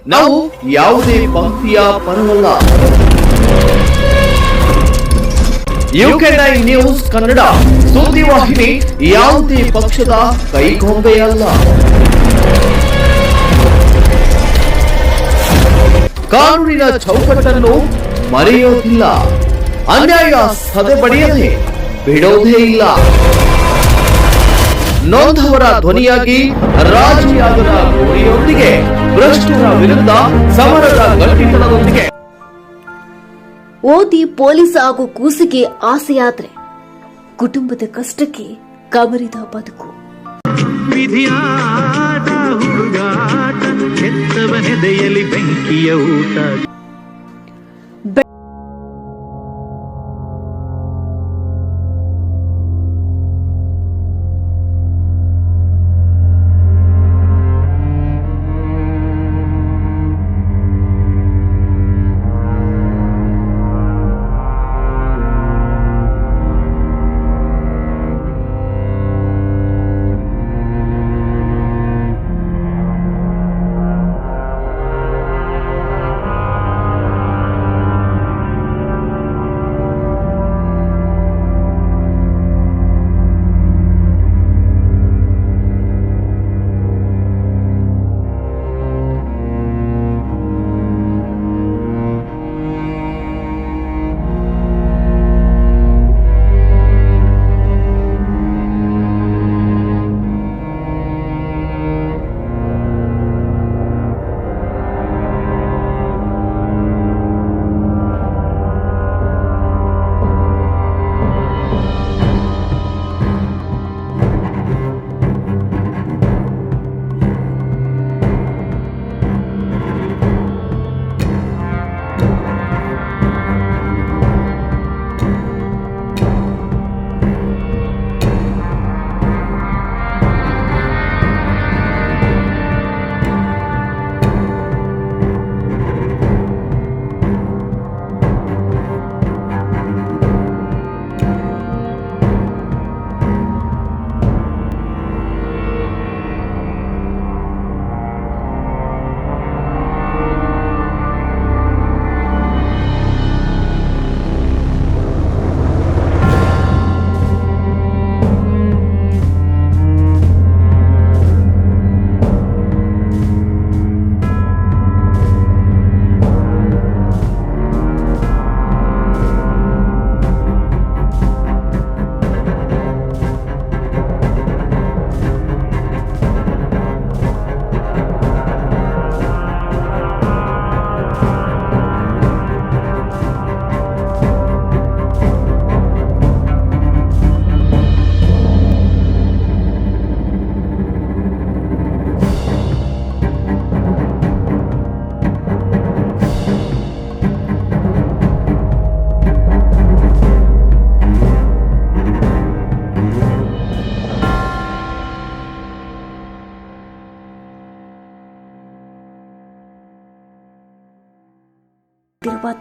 ನಾವು ಯಾವುದೇ ಪಂಕ್ತಿಯ ಪರವಲ್ಲ. UK9 news Kannada ಸುದ್ದಿವಾಹಿನಿ ಯಾವುದೇ ಪಕ್ಷದ ಕೈಗೊಂಬೆಯಲ್ಲ. ಕಾನೂನಿನ ಚೌಕಟ್ಟನ್ನು ಮರೆಯೋದಿಲ್ಲ. ಅನ್ಯಾಯ ಸದೆಬಡಿಯದೆ ಬಿಡೋದೇ ಇಲ್ಲ. ನೊಂದವರ ಧ್ವನಿಯಾಗಿ ರಾಜಿಯಾಗದ ಗುರಿಯೊಂದಿಗೆ ಭ್ರಷ್ಟರ ವಿರುದ್ಧ ಸಮರದ ಗಟ್ಟಿತನದೊಂದಿಗೆ ಓದಿ ಪೊಲೀಸ್ ಹಾಗೂ ಕೂಸಿಗೆ ಆಸೆಯಾದ್ರೆ ಕುಟುಂಬದ ಕಷ್ಟಕ್ಕೆ ಕಮರಿದ ಬದುಕು. ವಿಧಿಯಾಟ ಹುಡುಗಾಟ ಹೆತ್ತವನೆದೆಯಲ್ಲಿ ಬೆಂಕಿಯ ಊಟ.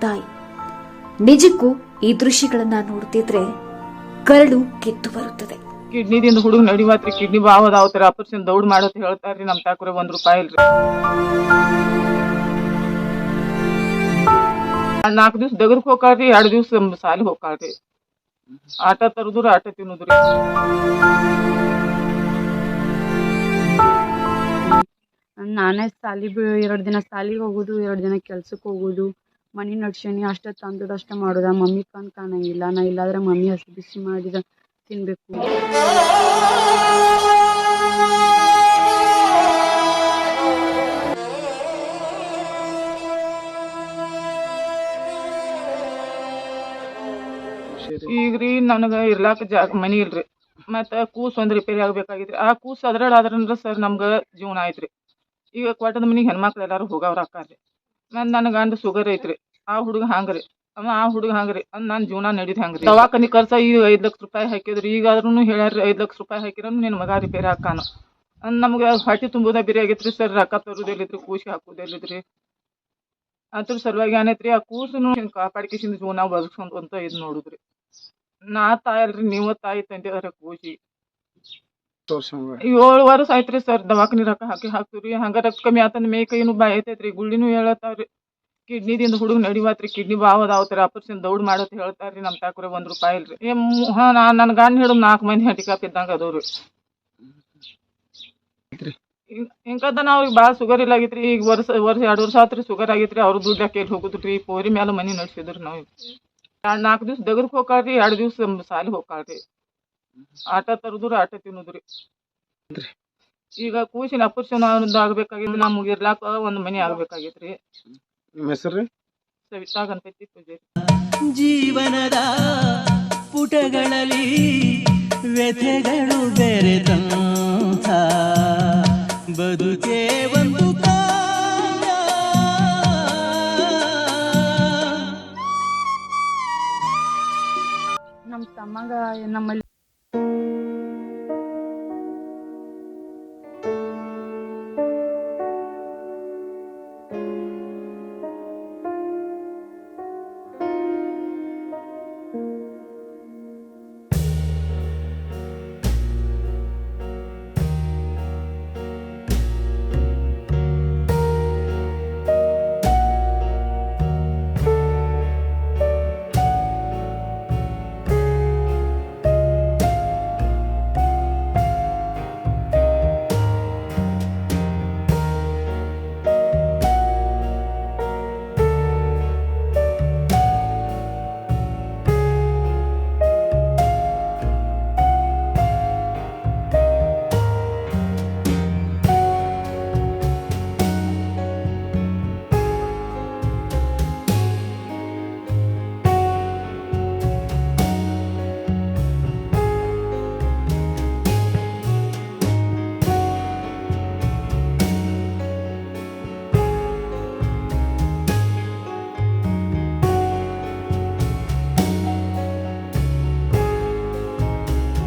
ತಾಯಿ ನಿಜಕ್ಕೂ ಈ ದೃಶ್ಯಗಳನ್ನ ನೋಡ್ತಿದ್ರೆ ಕರಳು ಕಿತ್ತು ಬರುತ್ತದೆ. ಕಿಡ್ನಿದಿಂದ ಹುಡುಗ ನಡಿವಾತ್ರಿ ಕಿಡ್ನಿ ಬಾವದ ಅವತರ ಆಪರೇಷನ್ ದೌಡ್ ಮಾಡೋತ್ ಹೇಳ್ತಾರ್ರಿ. ನಮ್ ತಾಕುರೆ ₹1 ಇಲ್ರಿ. 4 ದಿವ್ಸ ದಗರ್ಕ್ ಹೋಗ್ರಿ, 2 ದಿವ್ಸ ಸಾಲಿ ಹೋಗ್ರಿ. ಆಟ ತರುದ್ರಿ, ಆಟ ತಿನ್ನುದ್ರಿ. ನಾನೇ ಸಾಲಿ 2 ದಿನ ಸಾಲಿಗೆ ಹೋಗುದು, 2 ದಿನ ಕೆಲ್ಸಕ್ಕೆ ಹೋಗುದು, ಮನಿ ನಡ್ಸೇನಿ. ಅಷ್ಟ ತಂದದಷ್ಟ ಮಾಡುದ. ಮಮ್ಮಿ ಕಣ್ ಕಾಣಂಗಿಲ್ಲ. ನಾ ಇಲ್ಲಾದ್ರೆ ಮಮ್ಮಿ ಹಸಿ ಬಿಸಿ ಮಾಡಿದ ತಿನ್ಬೇಕು. ಈಗ್ರಿ ನನಗ ಇರ್ಲಾಕ ಮನಿ ಇಲ್ರಿ. ಮತ್ತ ಕೂಸ್ ಒಂದ್ ರಿಪೇರಿ ಆಗ್ಬೇಕಾಗಿದ್ರಿ. ಆ ಕೂಸ್ ಅದ್ರಾದ್ರ ಸರ್ ನಮ್ಗ ಜೀವನ ಆಯ್ತ್ರಿ. ಈಗ ಕೊಟ್ಟದ ಮನಿಗ್ ಹೆಣ್ಮಕ್ಳು ಎಲ್ಲಾರು ಹೋಗವ್ರ ಅಕ್ಕಾರ್ರಿ. ಮತ್ ನನ್ ಗಂಡ ಶುಗರ್ ಐತ್ರಿ. ಆ ಹುಡುಗ ಹಂಗ್ರಿ, ಆ ಹುಡುಗ ಹಂಗ್ರಿ. ನನ್ ಜೀವನ ನಡೀದ್ ಹೆಂಗ್ರಿ? ದವಾಖಾನಿ ಖರ್ಚ ಈಗ ₹5,00,000 ಹಾಕಿದ್ರಿ. ಈಗಾದ್ರೂ ಹೇಳ್ಯಾರ್ರಿ ₹5,00,000 ಹಾಕಿರ ನಿನ್ ಮಗ ರಿಪೇರಿ ಹಾಕಾನ. ನಮ್ಗ ಹೊಟ್ಟಿ ತುಂಬುದ ಬಿರಿ ಆಗೈತ್ರಿ ಸರ್. ರೊಕ್ಕ ತರುದೆಲ್ಲಿದ್ರಿ, ಕೂಸಿ ಹಾಕುದೆಲ್ಲಿದ್ರಿ? ಅದ್ರ ಸಲುವಾಗಿ ಏನೈತ್ರಿ, ಆ ಕೂಸನು ಕಾಪಾಡ್ಕಿಸಿಂದ ಜೀವನ ಬದುಕ್ಸೊಂತ ಅಂತ ಇದ್ ನೋಡುದ್ರಿ. ನಾ ತಾಯಲ್ರಿ, ನೀವು ತಾಯಿ ತಂದೆದಾರ ಕೂಸಿ. 7 ವರ್ಷ ಆಯ್ತ್ರಿ ಸರ್. ದವಾಖಾನಿ ರೊಕ್ಕ ಹಾಕ್ತಿವ್ರಿ. ಹಂಗ ರೊಕ್ಕ ಕಮ್ಮಿ ಆತಂದ ಮೈ ಕೈನು ಬಾಯ್ ಐತೈತ್ರಿ. ಗುಳ್ಳಿನೂ ಹೇಳತ್ತಾವ್ರಿ. ಕಿಡ್ನಿದಿಂದ ಹುಡುಗ ನಡಿವಾತ್ರಿ. ಕಿಡ್ನಿ ಬಾವ್ ಅದಾವತ್ರಿ. ಆಪರೇಷನ್ ದೌಡ್ ಮಾಡತ್ ಹೇಳ್ತಾರ್ರಿ. ನಮ್ ತಾಕುರೆ 1 ರೂಪಾಯಿ ಇಲ್ರಿ. ನನ್ ಗಂಡ ಹಿಡಿದು 4 ಮಂದಿ ಹ್ಯಾಂಡಿಕ್ಯಾಪ್ ಇದ್ದಂಗ ಅದವ್ರಿ. ಹಿಂಗದ ನಾವ್ ಬಾಳ ಶುಗರ್ ಇಲ್ಲ ಆಗೈತ್ರಿ. ಈಗ ವರ್ಷ 2 ವರ್ಷ ಆತ್ರಿ ಶುಗರ್ ಆಗೈತ್ರಿ. ಅವ್ರ ದುಡ್ಡು ಕೇಳಿ ಹೋಗುದ್ರಿ. ಪೋರಿ ಮ್ಯಾಲ ಮನಿ ನಡ್ಸಿದ್ರಿ ನಾವ್. 4 ದಿವ್ಸ ದಗರ್ಕ್ ಹೋಗ್ಕಾಳ್ರಿ. 2 ದಿವ್ಸ ಸಾಲಿ ಹೋಗ್ಕಾಳ್ರಿ. ಆಟ ತರುದ್ರಿ, ಆಟ ತಿನ್ನುದ್ರಿ. ಈಗ ಕೂಸಿನ ಆಪರೇಷನ್ ಆಗ್ಬೇಕಾಗಿದ್ರಿ. ನಮ್ಗೆ ಇರ್ಲಾಕ 1 ಮನಿ ಆಗ್ಬೇಕಾಗೈತ್ರಿ. ನಿಮ್ಮ ಹೆಸರು? ಸವಿತಾ ಗಣಪತಿ ಪೂಜಾರಿ. ಜೀವನದ ಪುಟಗಳಲ್ಲಿ ವ್ಯಥೆಗಳು ಬೆರೆತಂಥ ಬದುಕೆ ಒಂದು ಕಾವ್ಯ. ನಮ್ಮ ತಮ್ಮಗ ನಮ್ಮಲ್ಲಿ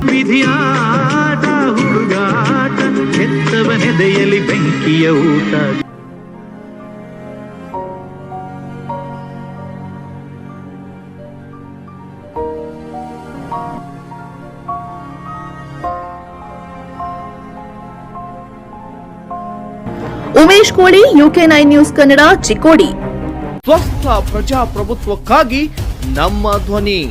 ವಿಧಿಯಾಟ ಹುಡುಗಾಟ ಹೆತ್ತವನೆದೆಯಲ್ಲಿ ಬೆಂಕಿಯ ಊಟ. ಉಮೇಶ್ ಕೋಳಿ, UK9 ನ್ಯೂಸ್ ಕನ್ನಡ, ಚಿಕ್ಕೋಡಿ. ಸ್ವಸ್ಥ ಪ್ರಜಾಪ್ರಭುತ್ವಕ್ಕಾಗಿ ನಮ್ಮ ಧ್ವನಿ.